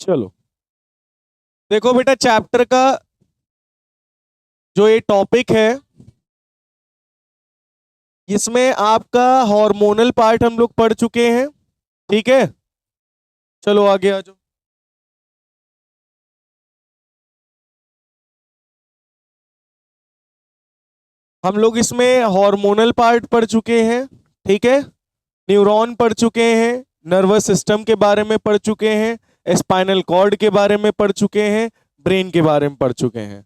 चलो देखो बेटा, चैप्टर का जो ये टॉपिक है इसमें आपका हार्मोनल पार्ट हम लोग पढ़ चुके हैं। ठीक है, चलो आगे आ जाओ। हम लोग इसमें हार्मोनल पार्ट पढ़ चुके हैं। ठीक है, न्यूरॉन पढ़ चुके हैं, नर्वस सिस्टम के बारे में पढ़ चुके हैं, स्पाइनल कॉर्ड के बारे में पढ़ चुके हैं, ब्रेन के बारे में पढ़ चुके हैं।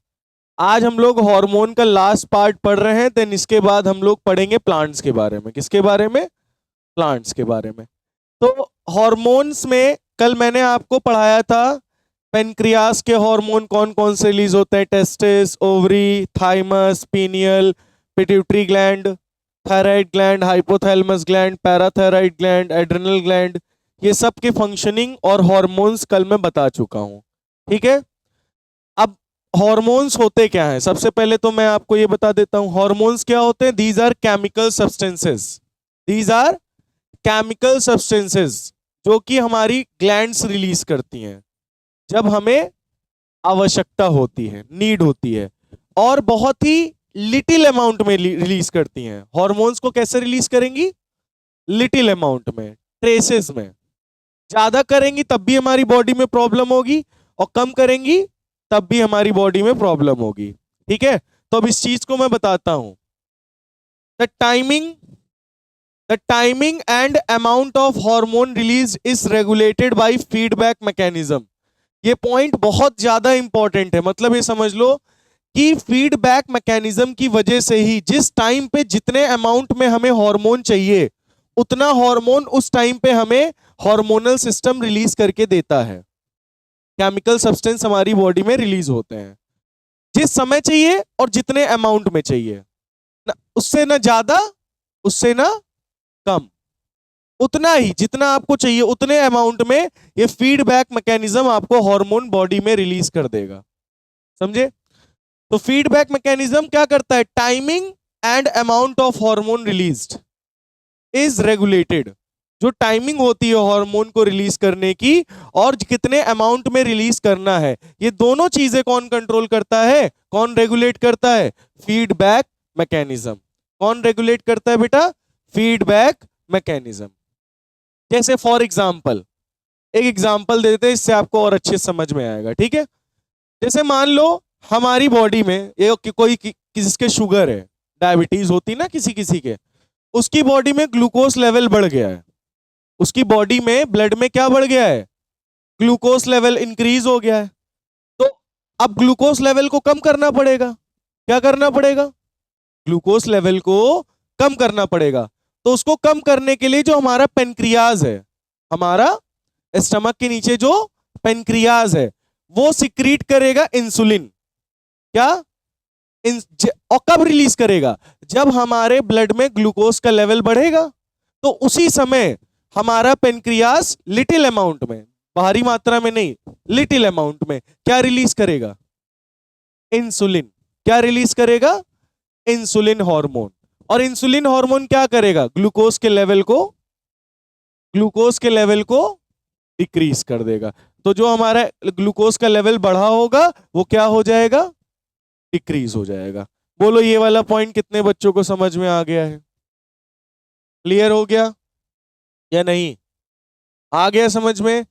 आज हम लोग हार्मोन का लास्ट पार्ट पढ़ रहे हैं। देन इसके बाद हम लोग पढ़ेंगे प्लांट्स के बारे में। किसके बारे में? प्लांट्स के बारे में। तो हॉर्मोन्स में कल मैंने आपको पढ़ाया था पेनक्रियास के हार्मोन कौन कौन से रिलीज होते हैं। Testis, ovary, thymus, pineal, pituitary gland, thyroid gland, hypothalamus gland, parathyroid gland, adrenal gland, ये सब की फंक्शनिंग और हॉर्मोन्स कल मैं बता चुका हूं। ठीक है, अब हॉर्मोन्स होते क्या हैं? सबसे पहले तो मैं आपको ये बता देता हूं हॉर्मोन्स क्या होते हैं। These are chemical substances. These are chemical substances जो कि हमारी ग्लैंड्स रिलीज करती हैं जब हमें आवश्यकता होती है, नीड होती है, और बहुत ही लिटिल अमाउंट में रिलीज करती हैं। हॉर्मोन्स को कैसे रिलीज करेंगी? लिटिल अमाउंट में, ट्रेसेस में। ज्यादा करेंगी तब भी हमारी बॉडी में प्रॉब्लम होगी, और कम करेंगी तब भी हमारी बॉडी में प्रॉब्लम होगी। ठीक है, तो अब इस चीज को मैं बताता हूं। The timing The timing and amount of hormone release is regulated by feedback mechanism। ये पॉइंट बहुत ज्यादा इंपॉर्टेंट है। मतलब ये समझ लो कि फीडबैक मैकेनिज्म की वजह से ही जिस टाइम पे जितने अमाउंट में हमें हार्मोन चाहिए उतना हार्मोन उस टाइम पे हमें हार्मोनल सिस्टम रिलीज करके देता है। केमिकल सब्सटेंस हमारी बॉडी में रिलीज होते हैं जिस समय चाहिए और जितने अमाउंट में चाहिए, उससे ना ज्यादा उससे ना कम, उतना ही जितना आपको चाहिए उतने अमाउंट में ये फीडबैक मैकेनिज्म आपको हार्मोन बॉडी में रिलीज कर देगा। समझे? तो फीडबैक मैकेनिज्म क्या करता है? Timing and amount of hormone released is regulated. जो टाइमिंग होती है हार्मोन को रिलीज करने की और कितने अमाउंट में रिलीज करना है, ये दोनों चीजें कौन कंट्रोल करता है, कौन रेगुलेट करता है? Feedback mechanism. कौन रेगुलेट करता है बेटा? Feedback mechanism. जैसे फॉर एग्जाम्पल, एक एग्जाम्पल देते हैं, इससे आपको और अच्छे समझ में आएगा। ठीक है, जैसे मान लो हमारी बॉडी में कोई किसके शुगर है, डायबिटीज होती ना किसी किसी के, उसकी बॉडी में ग्लूकोज लेवल बढ़ गया है। उसकी बॉडी में ब्लड में क्या बढ़ गया है? ग्लूकोज लेवल इंक्रीज हो गया है। तो अब ग्लूकोज लेवल को कम करना पड़ेगा। क्या करना पड़ेगा? ग्लूकोज लेवल को कम करना पड़ेगा। तो उसको कम करने के लिए जो हमारा पेनक्रियाज है, हमारा स्टमक के नीचे जो पेनक्रियाज है, वो सिक्रीट करेगा इंसुलिन। क्या? और कब रिलीज करेगा? जब हमारे ब्लड में ग्लूकोज का लेवल बढ़ेगा। तो उसी समय हमारा पेनक्रियाज लिटिल अमाउंट में, भारी मात्रा में नहीं, लिटिल अमाउंट में क्या रिलीज करेगा? इंसुलिन। क्या रिलीज करेगा? Insulin hormone. और इंसुलिन हार्मोन क्या करेगा? ग्लूकोज के लेवल को डिक्रीज कर देगा। तो जो हमारा ग्लूकोज का लेवल बढ़ा होगा वो क्या हो जाएगा? डिक्रीज हो जाएगा। बोलो ये वाला पॉइंट कितने बच्चों को समझ में आ गया है? क्लियर हो गया या नहीं? आ गया समझ में?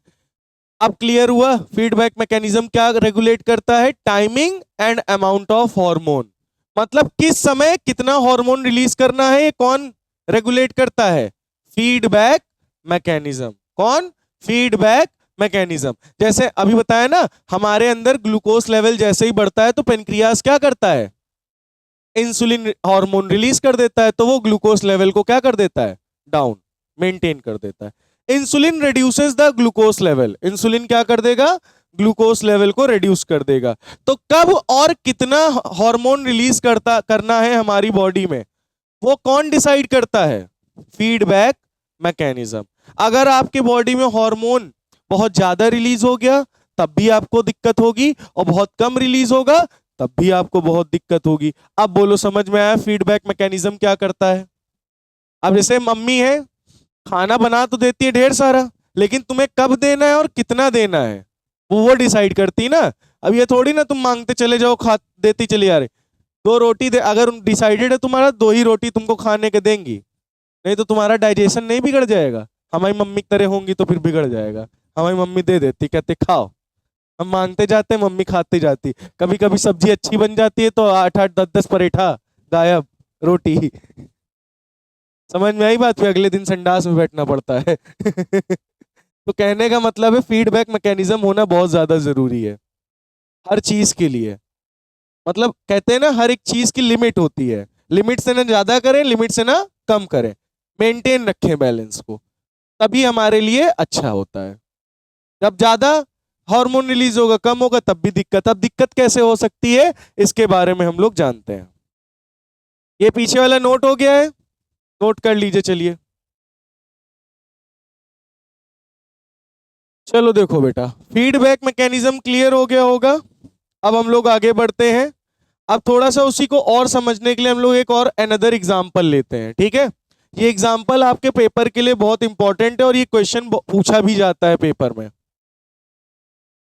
अब क्लियर हुआ फीडबैक मैकेनिज्म क्या रेगुलेट करता है? Timing and amount of hormone. मतलब किस समय कितना हार्मोन रिलीज करना है, ये कौन रेगुलेट करता है? Feedback mechanism. कौन? Feedback mechanism. जैसे अभी बताया ना, हमारे अंदर ग्लूकोज लेवल जैसे ही बढ़ता है तो पेनक्रियास क्या करता है? इंसुलिन हार्मोन रिलीज कर देता है। तो वो ग्लूकोज लेवल को क्या कर देता है? डाउन, मेंटेन कर देता है। Insulin reduces the glucose level. Insulin क्या कर देगा? ग्लूकोज लेवल को रिड्यूस कर देगा। तो कब और कितना हार्मोन रिलीज करना है हमारी बॉडी में, वो कौन डिसाइड करता है? Feedback mechanism. अगर आपके बॉडी में हार्मोन बहुत ज्यादा रिलीज हो गया तब भी आपको दिक्कत होगी, और बहुत कम रिलीज होगा तब भी आपको बहुत दिक्कत होगी। अब बोलो समझ में आया फीडबैक मैकेनिज्म क्या करता है? अब जैसे मम्मी है, खाना बना तो देती है ढेर सारा, लेकिन तुम्हें कब देना है और कितना देना है वो डिसाइड करती ना। अब ये थोड़ी ना तुम मांगते चले जाओ, खा देती चली आ रही। दो रोटी दे, अगर डिसाइडेड है तुम्हारा, दो ही रोटी तुमको खाने के देंगी, नहीं तो तुम्हारा डाइजेशन नहीं बिगड़ जाएगा। हमारी मम्मी की तरह होंगी तो फिर बिगड़ जाएगा। हमारी मम्मी दे देती, कहते खाओ, हम मांगते जाते, मम्मी खाती जाती। कभी कभी सब्जी अच्छी बन जाती है तो 8 8 10 10 परेठा गायब, रोटी। समझ में आई बात? फिर अगले दिन संडास में बैठना पड़ता है। तो कहने का मतलब है फीडबैक मैकेनिज्म होना बहुत ज्यादा जरूरी है हर चीज के लिए। मतलब कहते हैं ना, हर एक चीज की लिमिट होती है, लिमिट से ना ज्यादा करें, लिमिट से ना कम करें, मेंटेन रखें बैलेंस को, तभी हमारे लिए अच्छा होता है। जब ज्यादा हार्मोन रिलीज होगा, कम होगा, तब भी दिक्कत। अब दिक्कत कैसे हो सकती है, इसके बारे में हम लोग जानते हैं। ये पीछे वाला नोट हो गया है, नोट कर लीजिए। चलिए चलो देखो बेटा, फीडबैक मैकेनिज्म क्लियर हो गया होगा। अब हम लोग आगे बढ़ते हैं। अब थोड़ा सा उसी को और समझने के लिए हम लोग एक और अनदर एग्जांपल लेते हैं, ठीक है? ये एग्जांपल आपके पेपर के लिए बहुत इंपॉर्टेंट है और ये क्वेश्चन पूछा भी जाता है पेपर में।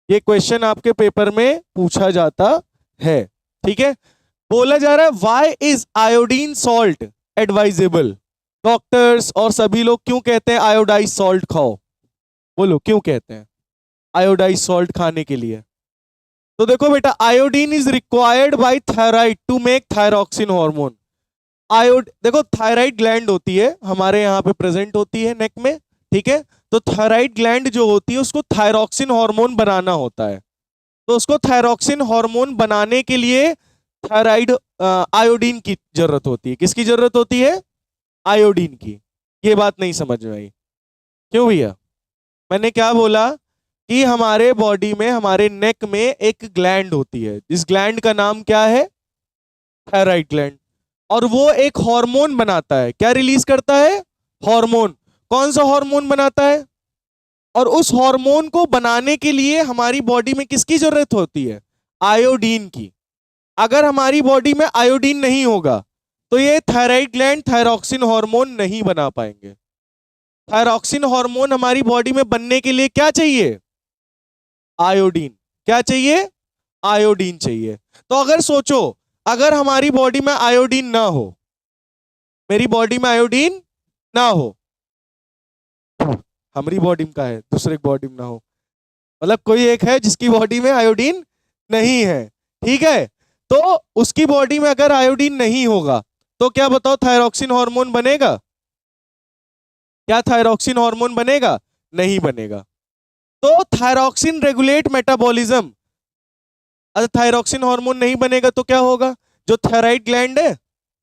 ये क्वेश्चन आपके पेपर में पूछा जाता है, ठीक है? बोला जा रहा है, why is iodine salt advisable? Doctors और सभी लोग क्यों कहते हैं आयोडाइज सॉल्ट खाओ? बोलो क्यों कहते हैं आयोडाइज सॉल्ट खाने के लिए? तो देखो बेटा, iodine is required by thyroid to make thyroxine hormone. आयोड देखो, थायराइड ग्लैंड होती है हमारे यहाँ पे प्रेजेंट होती है नेक में, ठीक है? तो थायराइड ग्लैंड जो होती है उसको थायरॉक्सिन हार्मोन बनाना होता है। तो उसको थायरॉक्सिन हार्मोन बनाने के लिए थायराइड आयोडीन की जरूरत होती है। किसकी जरूरत होती है? आयोडीन की। ये बात नहीं समझ में आई? क्यों भैया? मैंने क्या बोला कि हमारे बॉडी में, हमारे नेक में एक ग्लैंड होती है, जिस ग्लैंड का नाम क्या है? Thyroid gland. और वो एक हार्मोन बनाता है। क्या रिलीज करता है? हार्मोन। कौन सा हार्मोन बनाता है? और उस हार्मोन को बनाने के लिए हमारी बॉडी में किसकी जरूरत होती है? आयोडीन की। अगर हमारी बॉडी में आयोडीन नहीं होगा तो ये थायराइड ग्लैंड थायरॉक्सिन हार्मोन नहीं बना पाएंगे। थायरॉक्सिन हार्मोन हमारी बॉडी में बनने के लिए क्या चाहिए? आयोडीन। क्या चाहिए? आयोडीन चाहिए। तो अगर सोचो, अगर हमारी बॉडी में आयोडीन ना हो, मेरी बॉडी में आयोडीन ना हो, हमारी बॉडी में का है, दूसरे की बॉडी में ना हो, मतलब कोई एक है जिसकी बॉडी में आयोडीन नहीं है, ठीक है? तो उसकी बॉडी में अगर आयोडीन नहीं होगा तो क्या बताओ, थायरॉक्सिन हार्मोन बनेगा? क्या थायरॉक्सिन हार्मोन बनेगा? नहीं बनेगा। तो थायरॉक्सिन रेगुलेट मेटाबॉलिज्म। अगर थायरॉक्सिन हार्मोन नहीं बनेगा तो क्या होगा? जो थायराइड ग्लैंड है,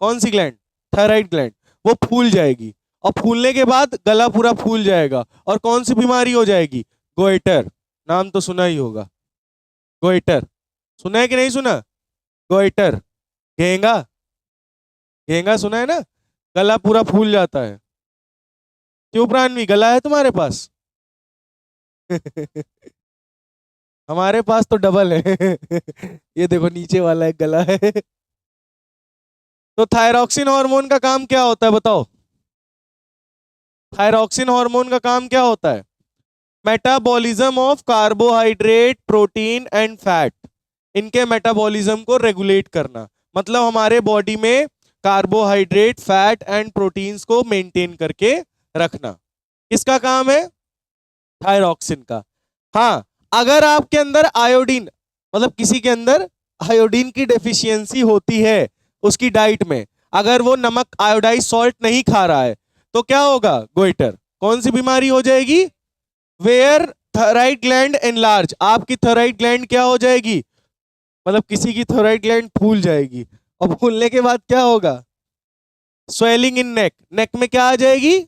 कौन सी ग्लैंड? थायराइड ग्लैंड, वो फूल जाएगी। और फूलने के बाद गला पूरा फूल जाएगा और कौन सी बीमारी हो जाएगी? गोइटर। नाम तो सुना ही होगा, गोइटर। सुना है कि नहीं सुना? गोइटर, घेंगा। घेंगा सुना है ना? गला पूरा फूल जाता है। क्यों प्राणवी, गला है तुम्हारे पास? हमारे पास तो डबल है। ये देखो नीचे वाला एक गला है। तो थायरॉक्सिन हार्मोन का काम क्या होता है बताओ? थायरॉक्सिन हार्मोन का काम क्या होता है? Metabolism of carbohydrate, protein and fat, इनके मेटाबॉलिज्म को रेगुलेट करना। मतलब हमारे बॉडी में कार्बोहाइड्रेट, फैट एंड प्रोटीन्स को मेंटेन करके रखना। किसका काम है? थायरॉक्सिन का। हाँ, अगर आपके अंदर आयोडीन, मतलब किसी के अंदर आयोडीन की डेफिशिएंसी होती है उसकी डाइट में, अगर वो नमक आयोडाइज सॉल्ट नहीं खा रहा है तो क्या होगा? गोइटर। कौन सी बीमारी हो जाएगी? Where thyroid gland enlarge. आपकी थायराइड ग्लैंड क्या हो जाएगी? मतलब किसी की थायराइड ग्लैंड फूल जाएगी। और फूलने के बाद क्या होगा? स्वेलिंग इन नेक। नेक में क्या आ जाएगी?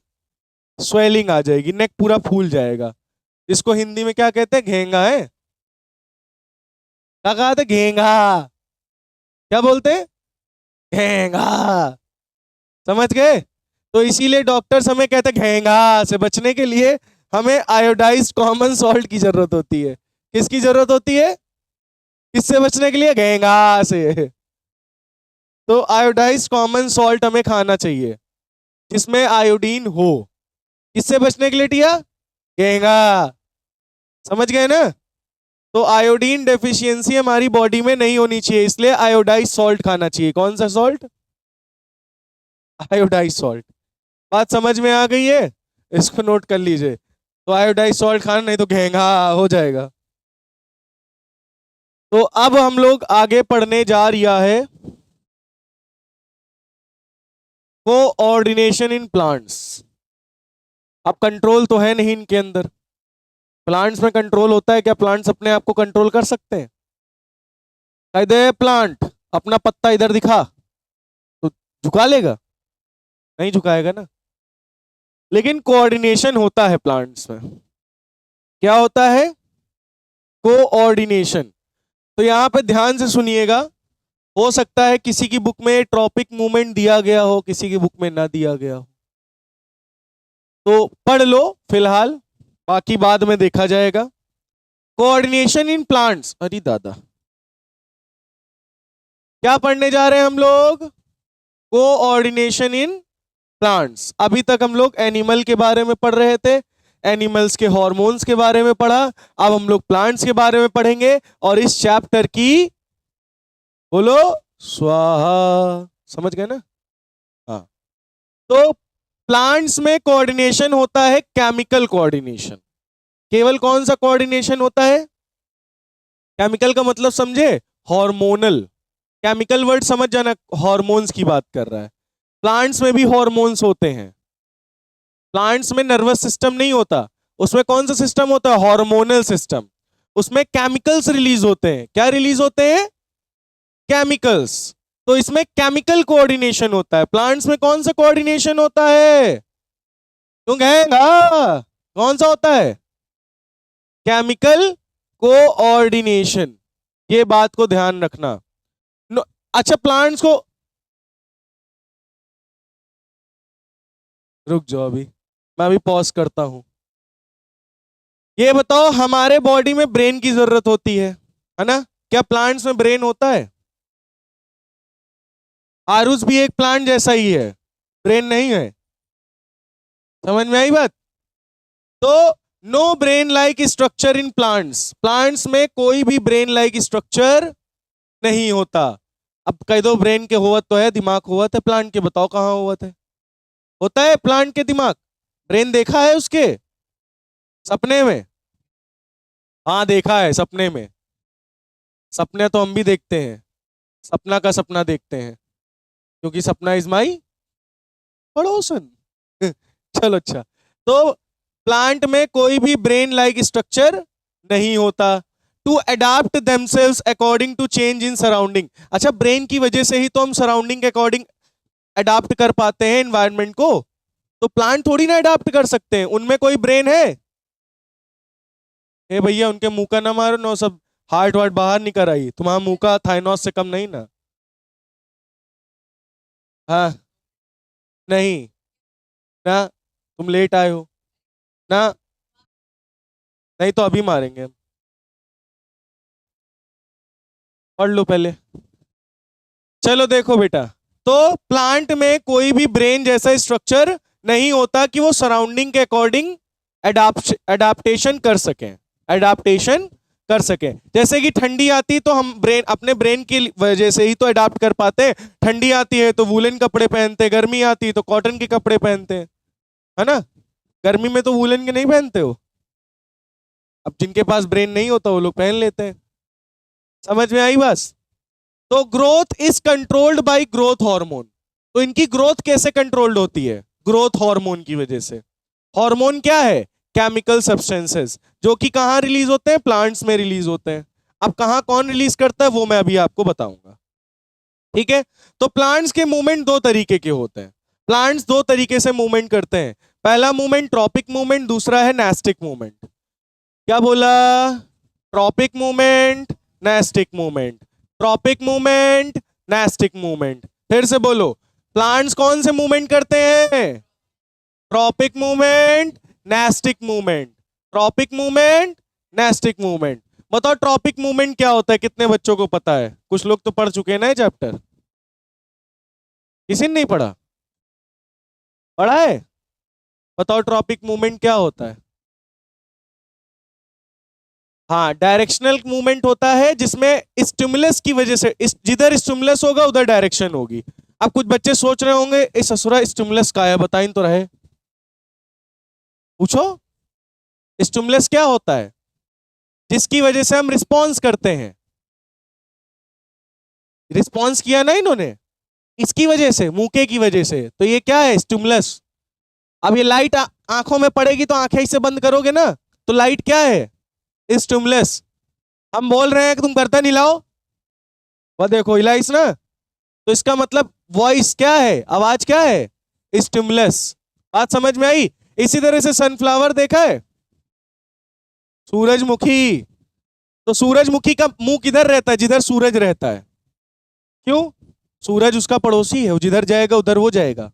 स्वेलिंग आ जाएगी, नेक पूरा फूल जाएगा। इसको हिंदी में क्या कहते हैं? घेंगा है। क्या कहा था? घेंगा। क्या बोलते हैं? घेंगा। समझ गए? तो इसीलिए डॉक्टर्स हमें कहते हैं घेंगा से बचने के लिए हमें आयोडाइज्ड कॉमन सॉल्ट की जरूरत होती है। किसकी जरूरत होती है? किससे बचने के लिए? घेंगा से। तो आयोडाइज्ड कॉमन सॉल्ट हमें खाना चाहिए जिसमें आयोडीन हो। किससे बचने के लिए टिया? घेंगा। समझ गए ना? तो आयोडीन डेफिशिएंसी हमारी बॉडी में नहीं होनी चाहिए, इसलिए आयोडाइज सॉल्ट खाना चाहिए। कौन सा सॉल्ट? Iodise salt. बात समझ में आ गई है? इसको नोट कर लीजिए। तो आयोडाइज सॉल्ट खाना, नहीं तो घेंगा हो जाएगा। तो अब हम लोग आगे पढ़ने जा रिया है कोऑर्डिनेशन इन प्लांट्स। अब कंट्रोल तो है नहीं इनके अंदर। प्लांट्स में कंट्रोल होता है क्या? प्लांट्स अपने आप को कंट्रोल कर सकते हैं? कह दे प्लांट अपना पत्ता इधर दिखा, तो झुका लेगा? नहीं झुकाएगा ना। लेकिन कोऑर्डिनेशन होता है प्लांट्स में। क्या होता है? कोऑर्डिनेशन। तो यहां पे ध्यान से सुनिएगा। हो सकता है किसी की बुक में ट्रॉपिक मूवमेंट दिया गया हो, किसी की बुक में ना दिया गया हो, तो पढ़ लो फिलहाल, बाकी बाद में देखा जाएगा। Coordination in plants. अरे दादा, क्या पढ़ने जा रहे हैं हम लोग? Coordination in plants. अभी तक हम लोग एनिमल के बारे में पढ़ रहे थे, एनिमल्स के हार्मोन्स के बारे में पढ़ा। अब हम लोग प्लांट्स के बारे में पढ़ेंगे, और इस चैप्टर की बोलो स्वाहा। समझ गए ना? हाँ। तो प्लांट्स में कोऑर्डिनेशन होता है केमिकल कोऑर्डिनेशन। केवल कौन सा कोऑर्डिनेशन होता है? केमिकल का मतलब समझे? हार्मोनल। केमिकल वर्ड समझ जाना, हार्मोन्स की बात कर रहा है। प्लांट्स में भी हार्मोन्स होते हैं। प्लांट्स में नर्वस सिस्टम नहीं होता, उसमें कौन सा सिस्टम होता है? Hormonal system. उसमें केमिकल्स रिलीज होते हैं। क्या रिलीज होते हैं? केमिकल्स। तो इसमें केमिकल कोऑर्डिनेशन होता है। प्लांट्स में कौन सा कोऑर्डिनेशन होता है? तुम कहेगा कौन सा होता है? Chemical coordination. ये बात को ध्यान रखना। अच्छा, प्लांट्स को, रुक जाओ अभी, मैं अभी पॉज करता हूं। ये बताओ, हमारे बॉडी में ब्रेन की जरूरत होती है ना? क्या प्लांट्स में ब्रेन होता है? आरुष भी एक प्लांट जैसा ही है, ब्रेन नहीं है। समझ में आई बात? तो no brain like structure in plants. Plants में कोई भी ब्रेन लाइक स्ट्रक्चर नहीं होता। अब कह दो ब्रेन के होवत तो है, दिमाग होवत है प्लांट के, बताओ कहां होवत है? होता है प्लांट के दिमाग? ब्रेन देखा है उसके? सपने में? हाँ देखा है सपने में। सपने तो हम भी देखते हैं, सपना का सपना देखते हैं, क्योंकि सपना इज माई पड़ोसन। चलो अच्छा। तो प्लांट में कोई भी ब्रेन लाइक स्ट्रक्चर नहीं होता। To adapt themselves according to change in surrounding. अच्छा, ब्रेन की वजह से ही तो हम सराउंडिंग के अकॉर्डिंग अडाप्ट कर पाते हैं एनवायरनमेंट को। तो प्लांट थोड़ी ना अडाप्ट कर सकते हैं, उनमें कोई ब्रेन है? ए भैया, उनके मुंह का ना मारो ना, सब हार्ट वार्ट बाहर निकल आई। तुम्हारा मुंह का थाइनॉस से कम नहीं ना? हाँ। नहीं ना, तुम लेट आए हो ना। नहीं तो अभी मारेंगे हम। पढ़ लो पहले। चलो देखो बेटा, तो प्लांट में कोई भी ब्रेन जैसा स्ट्रक्चर नहीं होता कि वो सराउंडिंग के अकॉर्डिंग अडाप्टेशन कर सकें। अडाप्टेशन कर सकें। जैसे कि ठंडी आती तो हम ब्रेन, अपने ब्रेन की वजह से ही तो अडाप्ट कर पाते हैं। ठंडी आती है तो वूलन कपड़े पहनते हैं, गर्मी आती है तो कॉटन के कपड़े पहनते हैं, है ना? गर्मी में तो वूलन के नहीं पहनते हो। अब जिनके पास ब्रेन नहीं होता वो लोग पहन लेते हैं। समझ में आई बस? तो growth is controlled by growth hormone. तो इनकी ग्रोथ कैसे कंट्रोल्ड होती है? ग्रोथ हार्मोन की वजह से। हार्मोन क्या है? केमिकल सब्सटेंसेस, जो कि कहां रिलीज होते हैं? प्लांट्स में रिलीज होते हैं। अब कहां कौन रिलीज करता है वो मैं अभी आपको बताऊंगा, ठीक है? तो प्लांट्स के मूवमेंट दो तरीके के होते हैं। प्लांट्स दो तरीके से मूवमेंट करते हैं। पहला मूवमेंट ट्रॉपिक मूवमेंट, दूसरा है नेस्टिक मूवमेंट। क्या बोला? Tropic movement, nastic movement. Tropic movement, nastic movement. फिर से बोलो, प्लांट्स कौन से मूवमेंट करते हैं? Tropic movement, nastic movement. Tropic movement, nastic movement. बताओ ट्रॉपिक मूवमेंट क्या होता है? कितने बच्चों को पता है? कुछ लोग तो पढ़ चुके हैं ना ये चैप्टर। किसी ने नहीं पढ़ा? पढ़ा है? बताओ ट्रॉपिक मूवमेंट क्या होता है? हाँ, डायरेक्शनल मूवमेंट होता है जिसमें स्टिमुलस की वजह से जिधर स्टिमुलस होगा उधर डायरेक्शन होगी। अब कुछ बच्चे सोच रहे होंगे इस ससुरा स्टिमुलस का है, बताइन तो रहे। पूछो, स्टिमुलस क्या होता है जिसकी वजह से हम रिस्पॉन्स करते हैं? रिस्पॉन्स किया ना इन्होंने, इसकी वजह से, मुके की वजह से, तो ये क्या है? स्टिमुलस। अब ये लाइट आंखों में पड़ेगी तो आंखें इसे बंद करोगे ना, तो लाइट क्या है? स्टिमुलस। हम बोल रहे हैं कि तुम गर्दन हिलाओ, वह देखो हिलाइस ना, तो इसका मतलब वॉइस क्या है, आवाज क्या है? स्टिमुलस। बात समझ में आई? इसी तरह से सनफ्लावर देखा है, सूरजमुखी, तो सूरजमुखी का मुंह किधर रहता है? जिधर सूरज रहता है। क्यों? सूरज उसका पड़ोसी है, वो जिधर जाएगा उधर वो जाएगा।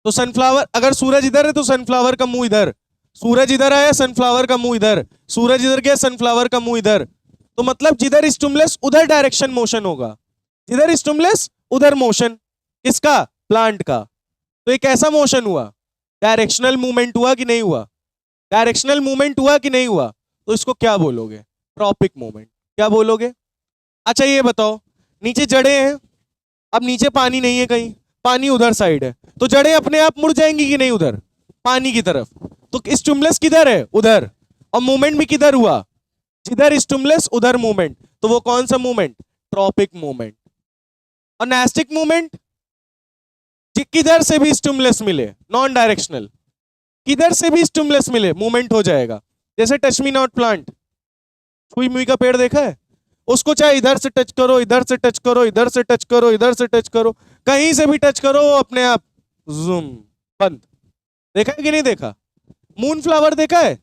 तो सनफ्लावर, अगर सूरज इधर है तो सनफ्लावर का मुंह इधर, सूरज इधर आया सनफ्लावर का मुंह इधर, सूरज इधर गया सनफ्लावर का मुंह इधर। तो मतलब जिधर स्टिमुलस उधर डायरेक्शन मोशन होगा, जिधर स्टिमुलस उधर मोशन। किसका? प्लांट का। तो एक ऐसा मोशन हुआ, डायरेक्शनल मूवमेंट हुआ कि नहीं हुआ? डायरेक्शनल मूवमेंट हुआ कि नहीं हुआ? तो इसको क्या बोलोगे? Tropic movement. क्या बोलोगे? अच्छा ये बताओ, नीचे जड़ें हैं, अब नीचे पानी नहीं है कहीं, पानी उधर साइड है, तो जड़ें अपने आप मुड़ जाएंगी कि नहीं उधर पानी की तरफ? तो स्टिमुलस किधर है? उधर। और मूवमेंट भी किधर हुआ? जिधर स्टिमुलस उधर मूवमेंट। तो वो कौन सा मूवमेंट? Tropic movement. और नेस्टिक मूवमेंट, किधर से भी स्टिमुलस मिले, नॉन डायरेक्शनल, किधर से भी स्टिमुलस मिले मूवमेंट हो जाएगा। जैसे टच मी नॉट प्लांट, छुई मुई का पेड़ देखा है, उसको चाहे इधर से टच करो, इधर से टच करो, इधर से टच करो, इधर से टच करो, कहीं से भी टच करो, वो अपने आप जूम बंद। देखा है कि नहीं देखा? मून फ्लावर देखा है?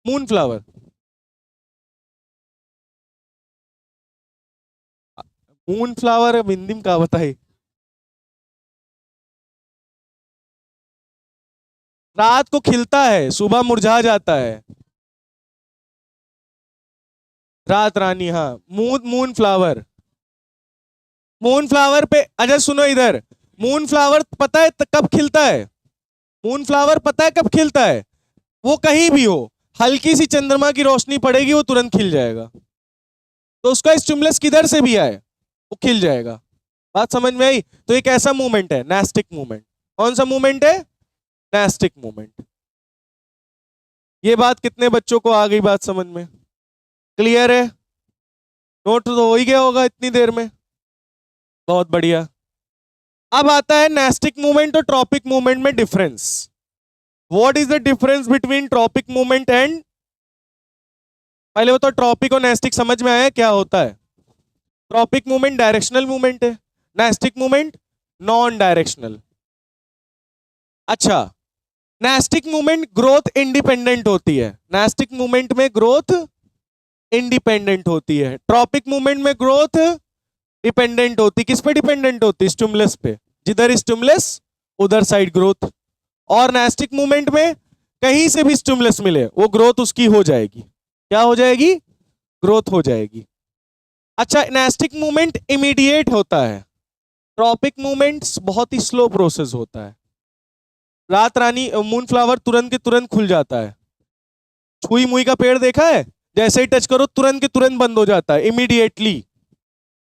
Moon flower, moon flower Hindi में क्या बताई? रात को खिलता है, सुबह मुरझा जाता है। रात रानी, हाँ, moon moon flower. Moon flower पे, अच्छा सुनो इधर, मून फ्लावर पता है कब खिलता है? मून फ्लावर पता है कब खिलता है? वो कहीं भी हो, हल्की सी चंद्रमा की रोशनी पड़ेगी वो तुरंत खिल जाएगा। तो उसका स्टिमुलस किधर से भी आए वो खिल जाएगा। बात समझ में आई? तो एक ऐसा मूवमेंट है नेस्टिक मूवमेंट। कौन सा मूवमेंट है? Nastic movement. ये बात कितने बच्चों को आ गई बात समझ में? क्लियर है? नोट तो हो ही गया होगा इतनी देर में। बहुत बढ़िया। अब आता है नेस्टिक मूवमेंट और ट्रॉपिक मूवमेंट में difference. What is the difference between tropic movement and, पहले बताओ ट्रॉपिक और नेस्टिक समझ में आया क्या होता है? ट्रॉपिक मूवमेंट डायरेक्शनल मूवमेंट है, नेस्टिक मूवमेंट नॉन डायरेक्शनल। अच्छा, नेस्टिक मूवमेंट ग्रोथ इंडिपेंडेंट होती है, नेस्टिक मूवमेंट में ग्रोथ इंडिपेंडेंट होती है। ट्रॉपिक मूवमेंट में ग्रोथ डिपेंडेंट होती। किस पे डिपेंडेंट होती? स्टिमुलस पे, जिधर स्टिमुलस उधर साइड ग्रोथ। और नेस्टिक मूवमेंट में कहीं से भी स्टिमुलस मिले वो ग्रोथ उसकी हो जाएगी। क्या हो जाएगी? ग्रोथ हो जाएगी। अच्छा, नेस्टिक मूवमेंट इमीडिएट होता है, ट्रॉपिक मूवमेंट्स बहुत ही स्लो प्रोसेस होता है। रात रानी मून फ्लावर तुरंत के तुरंत खुल जाता है। छुई मुई का पेड़ देखा है, जैसे ही टच करो तुरंत के तुरंत बंद हो जाता है, इमीडिएटली।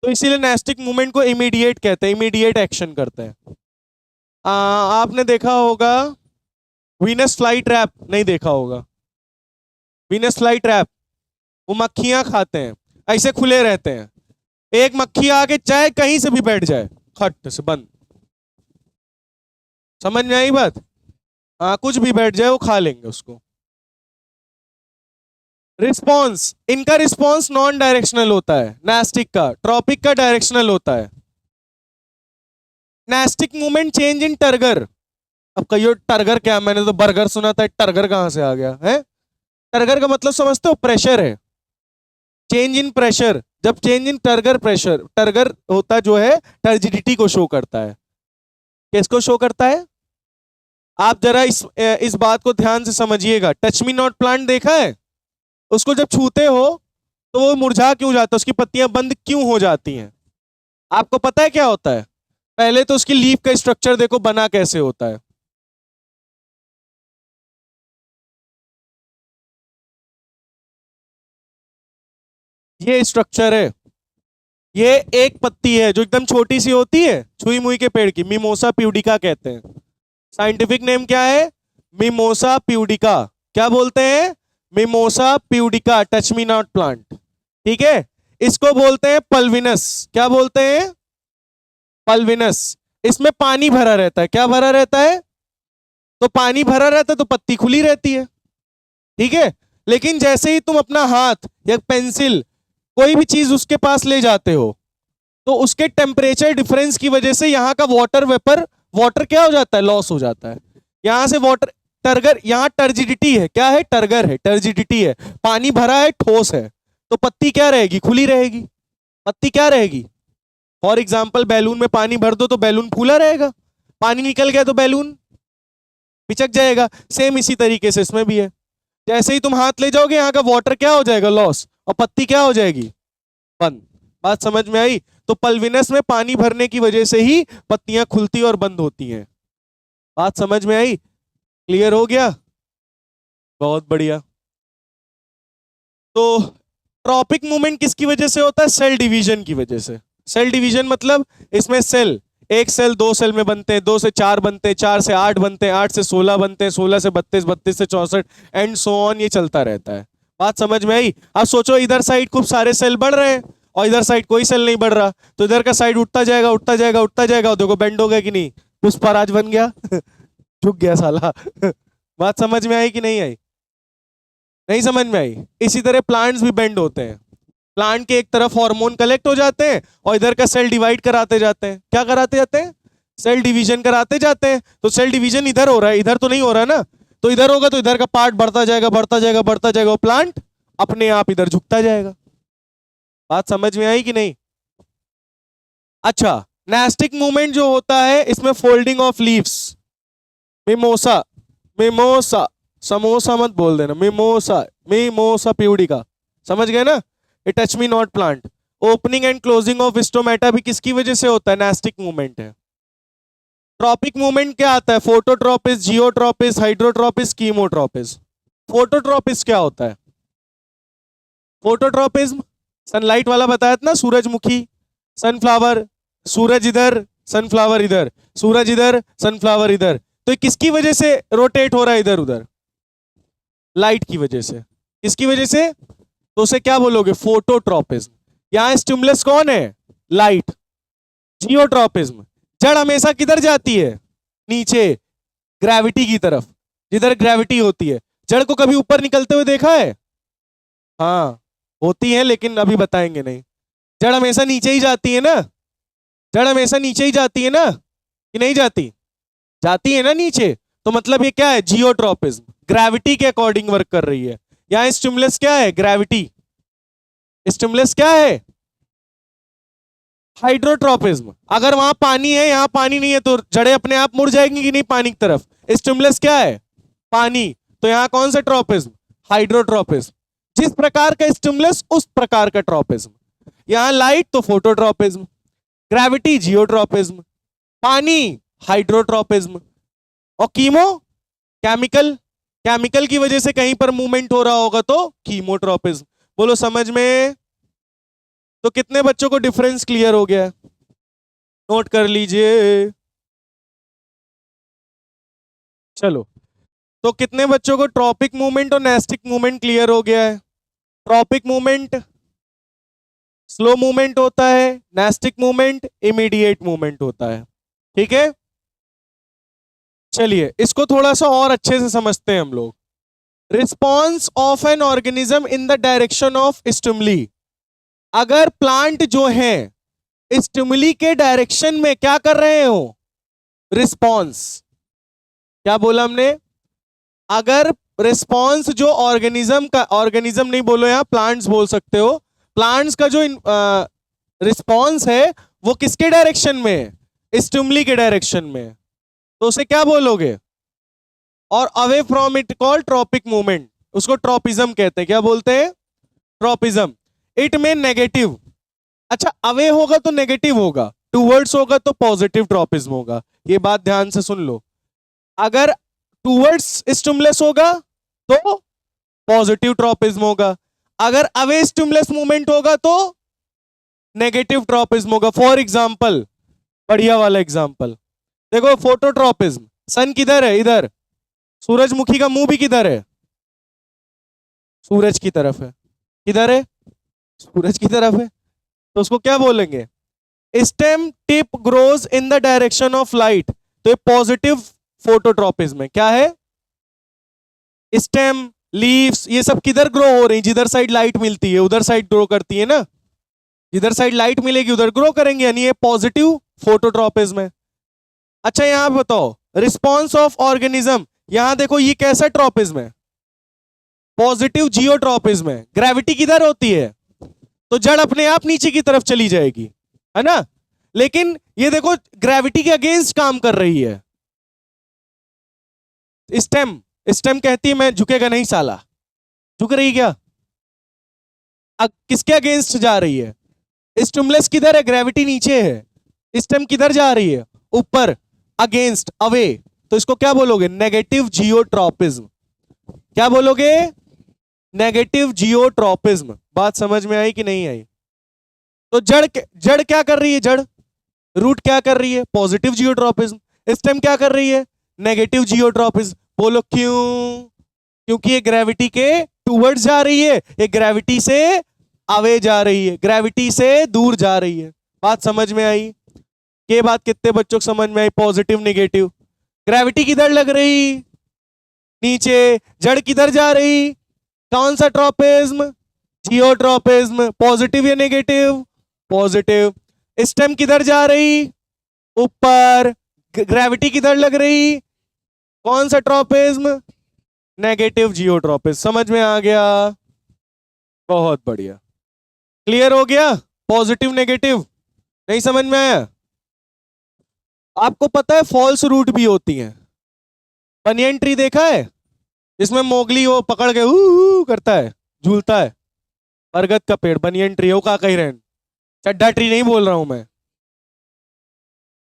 तो इसीलिए नेस्टिक मूवमेंट को इमीडिएट कहते हैं, इमीडिएट एक्शन करते हैं। आपने देखा होगा वीनस फ्लाई ट्रैप, नहीं देखा होगा? वीनस फ्लाई ट्रैप, वो मक्खियां खाते हैं, ऐसे खुले रहते हैं, एक मक्खी आके चाहे कहीं से भी बैठ जाए, खट से बंद। समझ में आई बात? हाँ, कुछ भी बैठ जाए वो खा लेंगे उसको। रिस्पॉन्स, इनका रिस्पॉन्स नॉन डायरेक्शनल होता है, नेस्टिक का। ट्रॉपिक का डायरेक्शनल होता है। Nastic movement change in turgor. अब कहियो टर्गर क्या, मैंने तो बर्गर सुना था, टर्गर कहां से आ गया है? टर्गर का मतलब समझते हो? प्रेशर है, चेंज इन प्रेशर। जब change in turgor, pressure turgor होता जो है टर्जिडिटी को शो करता है। किसको शो करता है? आप जरा इस बात को ध्यान से समझिएगा। टच मी नॉट प्लांट देखा है? उसको जब छूते हो तो वो मुरझा क्यों जाता है, उसकी पत्तियां बंद क्यों हो जाती हैं? आपको पता है क्या होता है? पहले तो उसकी लीफ का स्ट्रक्चर देखो बना कैसे होता है। ये स्ट्रक्चर है, ये एक पत्ती है जो एकदम छोटी सी होती है, छुई मुई के पेड़ की, मिमोसा प्यूडिका कहते हैं। साइंटिफिक नेम क्या है? Mimosa pudica. क्या बोलते हैं? Mimosa pudica, touch me not plant. ठीक है, इसको बोलते हैं पल्विनस। क्या बोलते हैं? पल्विनस। इसमें पानी भरा रहता है। क्या भरा रहता है? तो पानी भरा रहता है तो पत्ती खुली रहती है। ठीक है, लेकिन जैसे ही तुम अपना हाथ या पेंसिल कोई भी चीज उसके पास ले जाते हो तो उसके टेम्परेचर डिफरेंस की वजह से यहाँ का वाटर वेपर, वाटर क्या हो जाता है? लॉस हो जाता है। यहां से वाटर टर्गर, यहाँ टर्जिडिटी है। क्या है? टर्गर है, टर्जिडिटी है। पानी भरा है, ठोस है, तो पत्ती क्या रहेगी? खुली रहेगी। पत्ती क्या रहेगी? फॉर एग्जाम्पल बैलून में पानी भर दो तो बैलून फूला रहेगा, पानी निकल गया तो बैलून पिचक जाएगा। सेम इसी तरीके से इसमें भी है। जैसे ही तुम हाथ ले जाओगे यहाँ का वाटर क्या हो जाएगा? लॉस, और पत्ती क्या हो जाएगी? बंद। बात समझ में आई? तो पल्विनस में पानी भरने की वजह से ही पत्तियां खुलती और बंद होती हैं। बात समझ में आई? क्लियर हो गया? बहुत बढ़िया। तो ट्रॉपिक मूवमेंट किसकी वजह से होता है? सेल डिवीजन की वजह से। सेल डिवीजन मतलब इसमें सेल, एक सेल दो सेल में बनते हैं, दो से चार बनते हैं, चार से आठ बनते हैं, आठ से 16 बनते हैं, 16 से 32, 32 से 64 एंड सो ऑन, ये चलता रहता है। बात समझ में आई? अब सोचो इधर साइड खूब सारे सेल बढ़ रहे हैं और इधर साइड कोई सेल नहीं बढ़ रहा, तो इधर का साइड उठता जाएगा, उठता जाएगा, उठता जाएगा, और देखो बेंड हो गया कि नहीं? पुष्पराज बन गया झुक गया साला बात समझ में आई कि नहीं आई? नहीं समझ में आई? इसी तरह प्लांट्स भी बेंड होते हैं। प्लांट के एक तरफ हार्मोन कलेक्ट हो जाते हैं और इधर का सेल डिवाइड कराते जाते हैं। क्या कराते जाते हैं? सेल डिवीजन कराते जाते हैं। तो सेल डिवीजन इधर हो रहा है, इधर तो नहीं हो रहा ना, तो इधर होगा तो इधर का पार्ट बढ़ता जाएगा, बढ़ता जाएगा, बढ़ता जाएगा, और प्लांट अपने आप इधर झुकता जाएगा। बात समझ में आई कि नहीं? अच्छा, नेस्टिक मूवमेंट जो होता है इसमें folding of leaves, mimosa, mimosa, samosa मत बोल देना, मिमोसा, मिमोसा प्यूडिका, समझ गए ना? ये touch me not plant. Opening and closing of stomata भी किसकी वजह से होता है? नेस्टिक मूवमेंट है। ट्रॉपिक मूवमेंट क्या आता है? फोटोट्रॉपिस, जियोट्रॉपिस, हाइड्रोट्रॉपिस, कीमोट्रॉपिस। फोटोट्रॉपिस क्या होता है? फोटोट्रॉपिज्म सनलाइट वाला बताया था ना, सूरजमुखी, सनफ्लावर, सूरज इधर, सनफ्लावर इधर, सूरज इधर, सनफ्लावर इधर, तो ये किसकी वजह से रोटेट हो रहा है इधर उधर? लाइट की वजह से। किसकी वजह से? तो उसे क्या बोलोगे? फोटोट्रॉपिज्म। यहां स्टिमुलस कौन है? लाइट। जियोट्रॉपिज्म, जड़ हमेशा किधर जाती है? नीचे, ग्रेविटी की तरफ, जिधर ग्रेविटी होती है। जड़ को कभी ऊपर निकलते हुए देखा है? हाँ होती है, लेकिन अभी बताएंगे नहीं। जड़ हमेशा नीचे ही जाती है ना? जड़ हमेशा नीचे ही जाती है ना, कि नहीं जाती? जाती है ना नीचे। तो मतलब ये क्या है? जियोट्रॉपिज्म, ग्रेविटी के अकॉर्डिंग वर्क कर रही है। यहाँ स्टिमुलस क्या है? ग्रेविटी। स्टिमुलस क्या है? हाइड्रोट्रॉपिज्म। अगर वहां पानी है, यहाँ पानी नहीं है, तो जड़ें अपने आप मुड़ जाएंगी कि नहीं पानी की तरफ? स्टिमुलस क्या है? पानी। तो यहाँ कौन सा ट्रॉपिज्म? हाइड्रोट्रॉपिज्म। जिस प्रकार का स्टिमुलस उस प्रकार का ट्रॉपिज्म। यहाँ लाइट तो फोटोट्रॉपिज्म, ग्रेविटी जियोट्रॉपिज्म, पानी हाइड्रोट्रॉपिज्म, और कीमो केमिकल, केमिकल की वजह से कहीं पर मूवमेंट हो रहा होगा तो कीमोट्रॉपिज्म। बोलो समझ में? तो कितने बच्चों को डिफरेंस क्लियर हो गया? नोट कर लीजिए। चलो, तो कितने बच्चों को ट्रॉपिक मूवमेंट और नेस्टिक मूवमेंट क्लियर हो गया है? ट्रॉपिक मूवमेंट स्लो मूवमेंट होता है, नेस्टिक मूवमेंट इमीडिएट मूवमेंट होता है। ठीक है, चलिए इसको थोड़ा सा और अच्छे से समझते हैं हम लोग। Response of an organism in the direction of stimuli. अगर प्लांट जो है स्टिमुली के डायरेक्शन में क्या कर रहे हो? रिस्पॉन्स। क्या बोला हमने? अगर रिस्पॉन्स जो ऑर्गेनिज्म का, ऑर्गेनिज्म नहीं बोलो यहां, प्लांट्स बोल सकते हो, प्लांट्स का जो रिस्पॉन्स है वो किसके डायरेक्शन में है? स्टिमुली के डायरेक्शन में। तो उसे क्या बोलोगे? और away from it call tropic movement, उसको ट्रॉपिज्म कहते हैं। क्या बोलते हैं? ट्रॉपिज्म। इट में नेगेटिव, अच्छा अवे होगा तो नेगेटिव होगा, टूवर्ड्स होगा तो पॉजिटिव ट्रॉपिज्म होगा। ये बात ध्यान से सुन लो। अगर टूवर्ड्स स्टिमुलस होगा तो पॉजिटिव ट्रॉपिज्म होगा, अगर अवे स्टिमुलस मूवमेंट होगा तो नेगेटिव ट्रॉपिज्म होगा। फॉर एग्जाम्पल, बढ़िया वाला एग्जाम्पल देखो, फोटोट्रॉपिज्म। सन किधर है? इधर। सूरजमुखी का मुंह भी किधर है? सूरज की तरफ है। किधर है? सूरज की तरफ है। तो उसको क्या बोलेंगे? Stem tip grows in the direction of light. तो ये पॉजिटिव फोटोट्रॉपिज्म है। क्या है? स्टेम, लीव्स, ये सब किधर ग्रो हो रही? जिधर साइड लाइट मिलती है उधर साइड ग्रो करती है ना। जिधर साइड लाइट मिलेगी उधर ग्रो करेंगे, यानी ये पॉजिटिव फोटोट्रॉपिज्म है। अच्छा यहां बताओ, रिस्पॉन्स ऑफ ऑर्गेनिज्म। यहां देखो ये कैसा ट्रॉपिज्म है? पॉजिटिव जियोट्रॉपिज्म है। ग्रेविटी किधर होती है? तो जड़ अपने आप नीचे की तरफ चली जाएगी, है ना। लेकिन ये देखो ग्रेविटी के अगेंस्ट काम कर रही है। स्टेम, स्टेम कहती है मैं झुकेगा नहीं साला। झुक रही क्या? किसके अगेंस्ट जा रही है? स्टिमुलस किधर है? ग्रेविटी नीचे है। स्टेम किधर जा रही है? ऊपर, अगेंस्ट, अवे। तो इसको क्या बोलोगे? Negative geotropism. क्या बोलोगे? Negative geotropism. बात समझ में आई कि नहीं आई? तो जड़ क्या कर रही है? जड़, रूट क्या कर रही है? Positive geotropism. स्टेम क्या कर रही है? Negative geotropism. बोलो क्यों? क्योंकि ये ग्रेविटी के टूवर्ड्स जा रही है, ये ग्रेविटी से अवे जा रही है, ग्रेविटी से दूर जा रही है। बात समझ में आई? ये बात कितने बच्चों को समझ में आई? Positive negative. ग्रेविटी किधर लग रही? नीचे। जड़ किधर जा रही? कौन सा ट्रॉपिज्म? जियोट्रॉपिज्म। पॉजिटिव या नेगेटिव? पॉजिटिव। स्टेम किधर जा रही? ऊपर। ग्रेविटी किधर लग रही? कौन सा ट्रॉपिज्म? Negative geotropism. समझ में आ गया? बहुत बढ़िया। क्लियर हो गया? Positive negative. नहीं समझ में आया? आपको पता है फॉल्स रूट भी होती हैं। बनियन ट्री देखा है? जिसमें मोगली वो पकड़ के करता है, झूलता है। बरगद का पेड़ बनियन ट्री हो का कही रहन। चड्डा ट्री नहीं बोल रहा हूं मैं।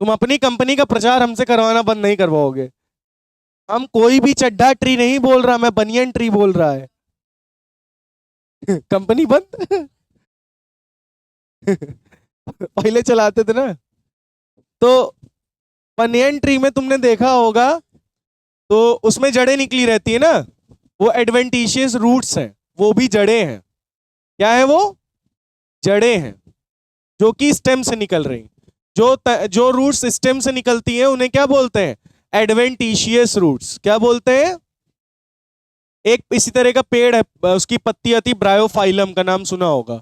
तुम अपनी कंपनी का प्रचार हमसे करवाना बंद नहीं करवाओगे। हम कोई भी चड्डा ट्री नहीं बोल रहा, मैं बनियन ट्री बोल रहा है। कंपनी बंद। पहले चलाते थे ना। तो बनियन ट्री में तुमने देखा होगा, तो उसमें जड़ें निकली रहती है ना, वो एडवेंटिशियस रूट्स हैं, वो भी जड़ें हैं। क्या है वो? जड़ें हैं जो कि स्टेम से निकल रही। जो रूट्स स्टेम से निकलती हैं उन्हें क्या बोलते हैं? Adventitious roots. क्या बोलते हैं? एक इसी तरह का पेड़ है, उसकी पत्ती आती, ब्रायोफाइलम का नाम सुना होगा।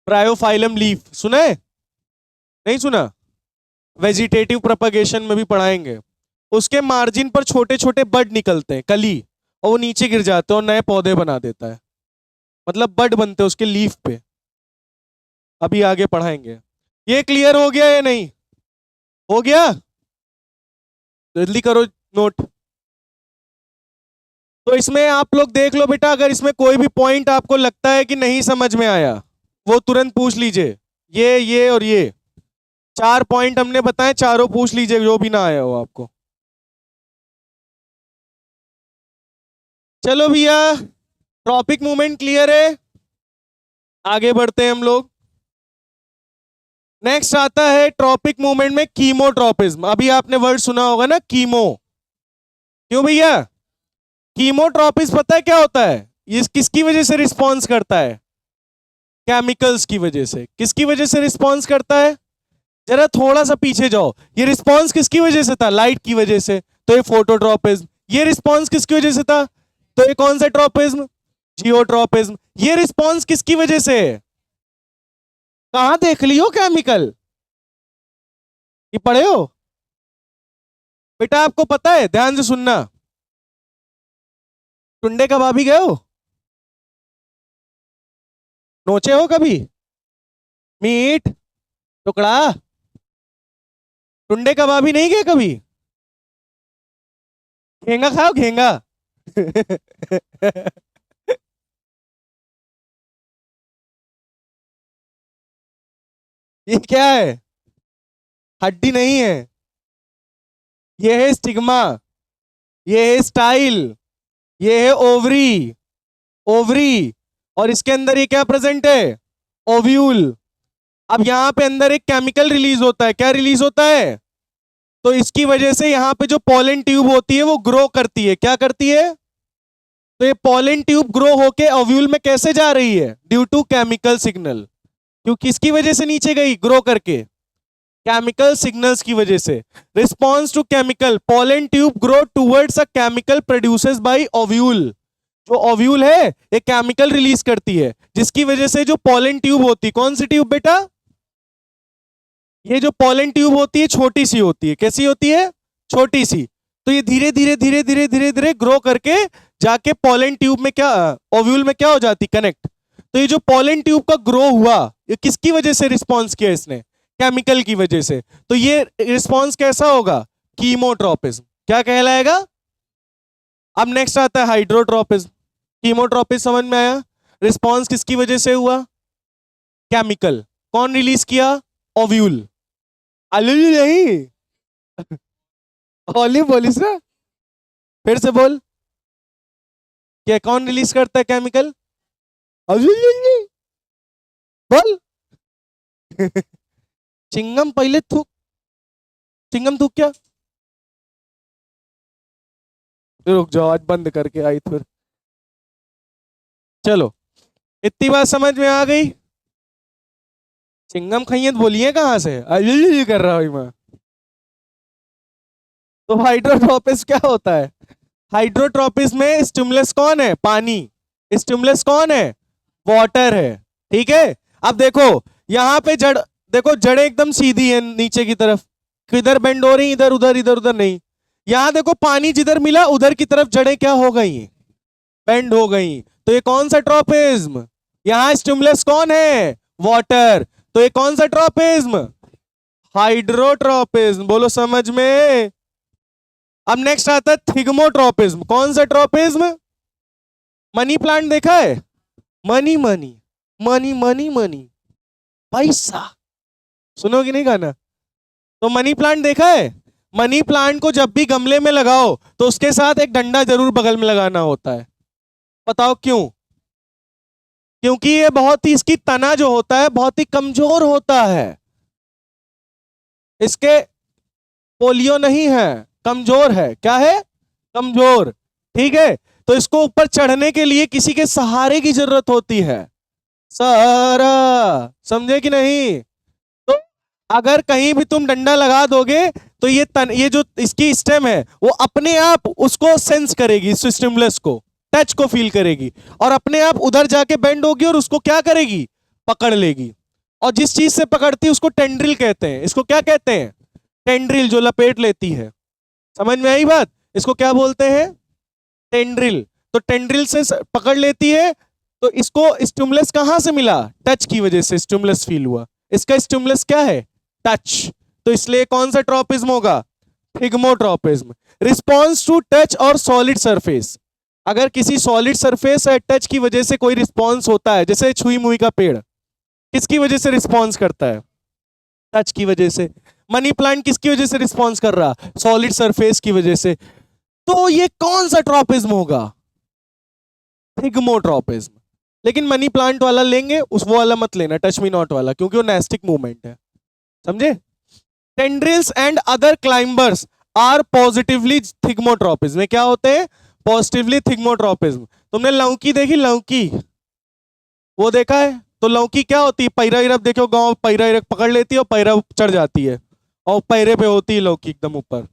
ब्रायोफाइलम लीफ सुना है? नहीं सुना? वेजिटेटिव प्रोपगेशन में भी पढ़ाएंगे। उसके मार्जिन पर छोटे छोटे बड निकलते हैं, कली, और वो नीचे गिर जाते हैं और नए पौधे बना देता है। मतलब बड बनते हैं उसके लीफ पे। अभी आगे पढ़ाएंगे। ये क्लियर हो गया या नहीं? हो गया? जल्दी करो नोट। तो इसमें आप लोग देख लो बेटा, अगर इसमें कोई भी पॉइंट आपको लगता है कि नहीं समझ में आया, वो तुरंत पूछ लीजिए। ये और ये 4 पॉइंट हमने बताए, चारों पूछ लीजिए जो भी ना आया हो आपको। चलो भैया, ट्रॉपिक मूवमेंट क्लियर है? आगे बढ़ते हैं हम लोग। नेक्स्ट आता है ट्रॉपिक मूवमेंट में कीमोट्रॉपिज्म। अभी आपने वर्ड सुना होगा ना, कीमो। क्यों भैया? कीमोट्रॉपिज्म पता है क्या होता है? ये किसकी वजह से रिस्पॉन्स करता है? केमिकल्स की वजह से। किसकी वजह से रिस्पॉन्स करता है? जरा थोड़ा सा पीछे जाओ। ये रिस्पॉन्स किसकी वजह से था? लाइट की वजह से, तो ये फोटोट्रॉपिज्म। ये रिस्पॉन्स किसकी वजह से था? तो ये कौन सा ट्रॉपिज्म? जियोट्रॉपिज्म। ये रिस्पॉन्स किसकी वजह से? कहां देख लियो केमिकल कि पढ़े हो? बेटा आपको पता है, ध्यान से सुनना। टुंडे कबाबी गए हो? नोचे हो कभी? मीट, टुकड़ा, टुंडे कबाबी नहीं गए कभी? घेंगा खाओ, घेंगा। ये क्या है? हड्डी नहीं है, ये है स्टिग्मा, ये है स्टाइल, ये है ओवरी। ओवरी और इसके अंदर ये क्या प्रेजेंट है, ओव्यूल। अब यहां पे अंदर एक केमिकल रिलीज होता है, क्या रिलीज होता है, तो इसकी वजह से यहां पे जो पॉलन ट्यूब होती है वो ग्रो करती है, क्या करती है, तो ये पॉलन ट्यूब ग्रो होके ओव्यूल में कैसे जा रही है, ड्यू टू केमिकल सिग्नल। क्यों, किसकी वजह से नीचे गई ग्रो करके, केमिकल सिग्नल्स की वजह से। Response to chemical, pollen tube grow towards a chemical produces by ovule. जो ओव्यूल है एक केमिकल रिलीज करती है, जिसकी वजह से जो पॉलन ट्यूब होती है, कौन सी ट्यूब बेटा, ये जो पॉलन ट्यूब होती है छोटी सी होती है, कैसी होती है, छोटी सी। तो ये धीरे धीरे धीरे धीरे धीरे धीरे ग्रो करके जाके पॉलन ट्यूब में क्या, ओव्यूल में क्या हो जाती, कनेक्ट। तो ये जो पॉलन ट्यूब का ग्रो हुआ, ये किसकी वजह से रिस्पॉन्स किया इसने, केमिकल की वजह से। तो ये रिस्पॉन्स कैसा होगा, कीमोट्रोपिज्म, क्या कहलाएगा। अब नेक्स्ट आता है हाइड्रोट्रोपिज्म। कीमोट्रोपिज्म समझ में आया, रिस्पॉन्स किसकी वजह से हुआ, केमिकल, कौन रिलीज किया, ओव्यूल। अलू नहीं ओली बोलिस ना, फिर से बोल, क्या कौन रिलीज करता है केमिकल, बोल चिंगम पहले थूक, चिंगम थूक क्या, रुक जाओ आज बंद करके आई फिर। चलो इतनी बात समझ में आ गई। चिंगम खैयत बोलिए कहां से, अली कर रहा हूं मैं। तो हाइड्रोट्रोपिस क्या होता है, हाइड्रोट्रोपिस में स्टिमुलस कौन है, पानी, स्टिमुलस कौन है, वाटर है, ठीक है। अब देखो यहाँ पे जड़, देखो जड़ें एकदम सीधी है नीचे की तरफ, किधर बेंड हो रही, इधर उधर इधर उधर नहीं। यहाँ देखो पानी जिधर मिला उधर की तरफ जड़ें क्या हो गई, बेंड हो गई। तो ये कौन सा ट्रोपिज्म, यहाँ स्टिमुलस कौन है, वाटर, तो ये कौन सा ट्रोपिज्म, हाइड्रोट्रोपिज्म, बोलो समझ में। अब नेक्स्ट आता है थिग्मोट्रोपिज्म, कौन सा ट्रोपिज्म, मनी प्लांट देखा है, money money money money money पैसा, सुनोगे नहीं गाना, तो मनी प्लांट देखा है। मनी प्लांट को जब भी गमले में लगाओ तो उसके साथ एक डंडा जरूर बगल में लगाना होता है, बताओ क्यों, क्योंकि ये बहुत ही, इसकी तना जो होता है बहुत ही कमजोर होता है, इसके पोलियो नहीं है, कमजोर है, क्या है, कमजोर, ठीक है। तो इसको ऊपर चढ़ने के लिए किसी के सहारे की जरूरत होती है, सहारा, समझे कि नहीं। तो अगर कहीं भी तुम डंडा लगा दोगे तो ये जो इसकी स्टेम है वो अपने आप उसको सेंस करेगी, इस स्टिमुलस को, टच को फील करेगी, और अपने आप उधर जाके बेंड होगी और उसको क्या करेगी, पकड़ लेगी। और जिस चीज से पकड़ती है उसको टेंड्रिल कहते हैं, इसको क्या कहते हैं, टेंड्रिल, जो लपेट लेती है, समझ में आई बात, इसको क्या बोलते हैं, टेंड्रिल। तो टेंड्रिल से पकड़ लेती है, तो इसको स्टिमुलस कहां से मिला, टच की वजह से स्टिमुलस फील हुआ, इसका स्टिमुलस क्या है, टच। तो इसलिए कौन सा ट्रोपिज्म होगा, थिग्मोट्रोपिज्म। रिस्पॉन्स टू टच और सॉलिड सरफेस, अगर किसी सॉलिड सरफेस या टच की वजह से कोई रिस्पॉन्स होता है, जैसे छुई मुई का पेड़ किसकी वजह से रिस्पॉन्स करता है, टच की वजह से। मनी प्लांट किसकी वजह से रिस्पॉन्स कर रहा, सॉलिड सरफेस की वजह से। तो ये कौन सा ट्रोपिज्म होगा, थिग्मोट्रोपिज्म। लेकिन मनी प्लांट वाला लेंगे, उस वो वाला मत लेना, टच मी नॉट वाला, क्योंकि वो नेस्टिक मूवमेंट है, समझे। Tendrils and other climbers are positively thigmotropism, क्या होते हैं, पॉजिटिवली थिग्मोट्रोपिज्म। तुमने लौकी देखी, लौकी वो देखा है, तो लौकी क्या होती है, पैरा इरब देखो गांव, पैरा इरब पकड़ लेती है और पैरा चढ़ जाती है, और पैरे पे होती है लौकी एकदम ऊपर।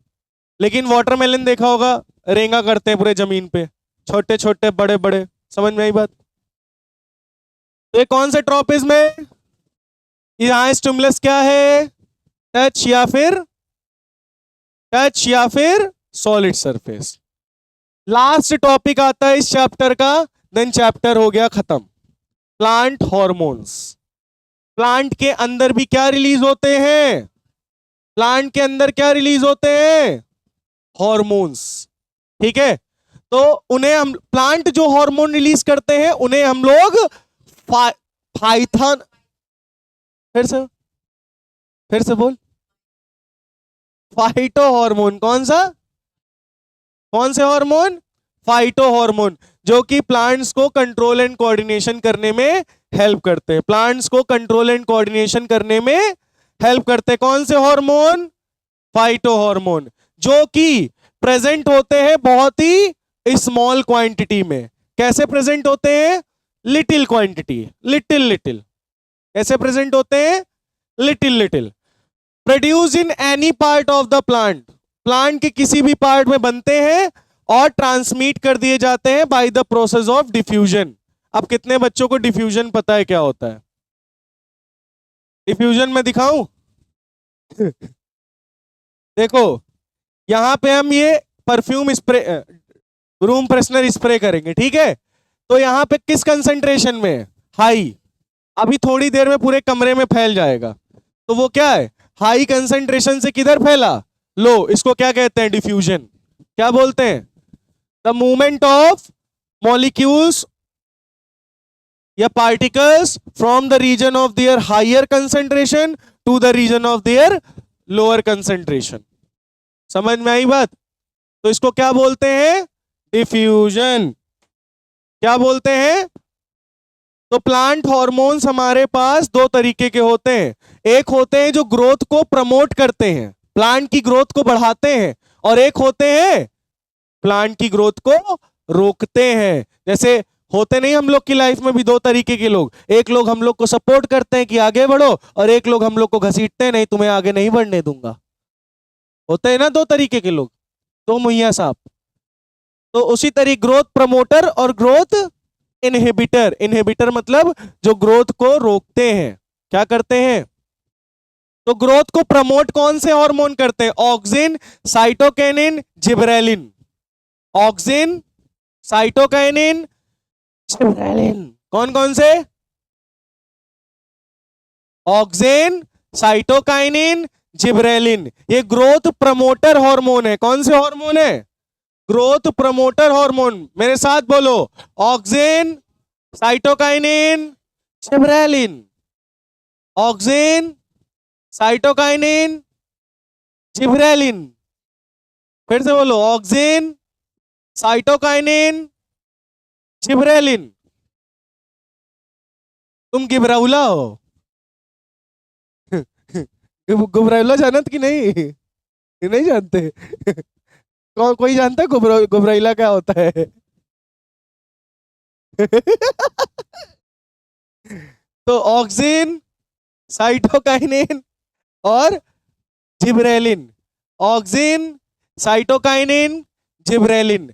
लेकिन वाटरमेलन देखा होगा, रेंगा करते हैं पूरे जमीन पे, छोटे छोटे बड़े बड़े, समझ में आई बात। तो ये कौन सा ट्रोपिज्म है, यहाँ स्टिमुलस क्या है, टच या फिर सॉलिड सरफेस। लास्ट टॉपिक आता है इस चैप्टर का, देन चैप्टर हो गया खत्म। प्लांट हॉर्मोन्स, प्लांट के अंदर भी क्या रिलीज होते हैं, प्लांट के अंदर क्या रिलीज होते हैं, हॉर्मोन्स, ठीक है। तो उन्हें हम, प्लांट जो हार्मोन रिलीज करते हैं उन्हें हम लोग फाइथन, फिर से बोल, फाइटो हार्मोन, कौन से हार्मोन, फाइटो हार्मोन। जो कि प्लांट्स को कंट्रोल एंड कोऑर्डिनेशन करने में हेल्प करते हैं, प्लांट्स को कंट्रोल एंड कोऑर्डिनेशन करने में हेल्प करते हैं। कौन से हार्मोन? फाइटो हार्मोन, जो कि प्रेजेंट होते हैं बहुत ही स्मॉल क्वांटिटी में। कैसे प्रेजेंट होते हैं? Little quantity, little little. कैसे प्रेजेंट होते हैं? Little little. Produce in any part of the plant, plant के किसी भी पार्ट में बनते हैं और ट्रांसमिट कर दिए जाते हैं by the process of diffusion. अब कितने बच्चों को डिफ्यूजन पता है क्या होता है? डिफ्यूजन में दिखाऊं? देखो यहां पे हम ये perfume spray, room freshener spray करेंगे, ठीक है? तो यहां पे किस कंसंट्रेशन में? हाई। अभी थोड़ी देर में पूरे कमरे में फैल जाएगा, तो वो क्या है? हाई कंसंट्रेशन से किधर फैला? लो। इसको क्या कहते हैं? डिफ्यूजन। क्या बोलते हैं? द मूवमेंट ऑफ मॉलिक्यूल्स या particles from the region of their higher concentration to the region of their lower concentration. समझ में आई बात? तो इसको क्या बोलते हैं? डिफ्यूजन। क्या बोलते हैं? तो प्लांट हार्मोन्स हमारे पास दो तरीके के होते हैं। एक होते हैं जो ग्रोथ को प्रमोट करते हैं, प्लांट की ग्रोथ को बढ़ाते हैं, और एक होते हैं प्लांट की ग्रोथ को रोकते हैं। जैसे होते नहीं हम लोग की लाइफ में भी दो तरीके के लोग, एक लोग हम लोग को सपोर्ट करते हैं कि आगे बढ़ो, और एक लोग हम लोग को घसीटते हैं, नहीं तुम्हें आगे नहीं बढ़ने दूंगा। होते हैं ना दो तरीके के लोग, दो मुहैया साहब। तो उसी तरीके ग्रोथ प्रमोटर और ग्रोथ इनहिबिटर। इनहिबिटर मतलब जो ग्रोथ को रोकते हैं। क्या करते हैं? तो ग्रोथ को प्रमोट कौन से हार्मोन करते हैं? Auxin, cytokinin, gibberellin. Auxin, cytokinin, gibberellin. कौन कौन से? Auxin, cytokinin, gibberellin. ये ग्रोथ प्रमोटर हार्मोन है। कौन से हार्मोन है? Growth promoter hormone. मेरे साथ बोलो, auxin, cytokinin, gibberellin. Auxin, cytokinin, gibberellin. फिर से बोलो, ऑक्सिन, साइटोकाइनिन, जिबरेलिन। तुम गिबराउला हो? गुबराइला जानत कि नहीं? नहीं जानते? कौन कोई जानता है गुबराइला क्या होता है? तो ऑक्सिन, साइटोकाइनिन और gibberellin. Auxin, cytokinin, gibberellin.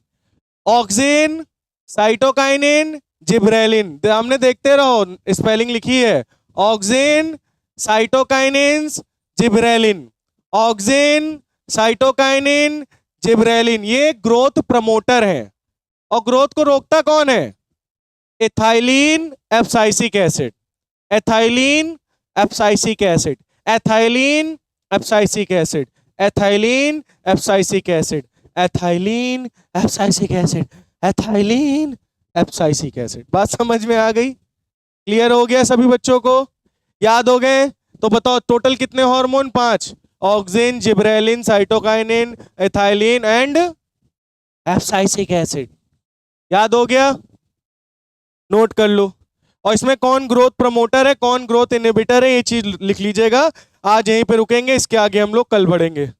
Auxin, cytokinin, gibberellin. सामने देखते रहो, स्पेलिंग लिखी है, auxin, cytokinin, gibberellin. Auxin, cytokinin, gibberellin. ये ग्रोथ प्रमोटर है। और ग्रोथ को रोकता कौन है? Ethylene abscisic acid. Ethylene abscisic acid. Ethylene abscisic acid. Ethylene abscisic acid. Ethylene abscisic acid. Ethylene abscisic acid. बात समझ में आ गई? क्लियर हो गया सभी बच्चों को? याद हो गए? तो बताओ टोटल कितने hormone? 5। Auxin, gibberellin, cytokinin, ethylene and abscisic acid. याद हो गया? नोट कर लो। और इसमें कौन ग्रोथ प्रमोटर है, कौन ग्रोथ इनहिबिटर है, ये चीज लिख लीजिएगा। आज यहीं पे रुकेंगे, इसके आगे हम लोग कल बढ़ेंगे।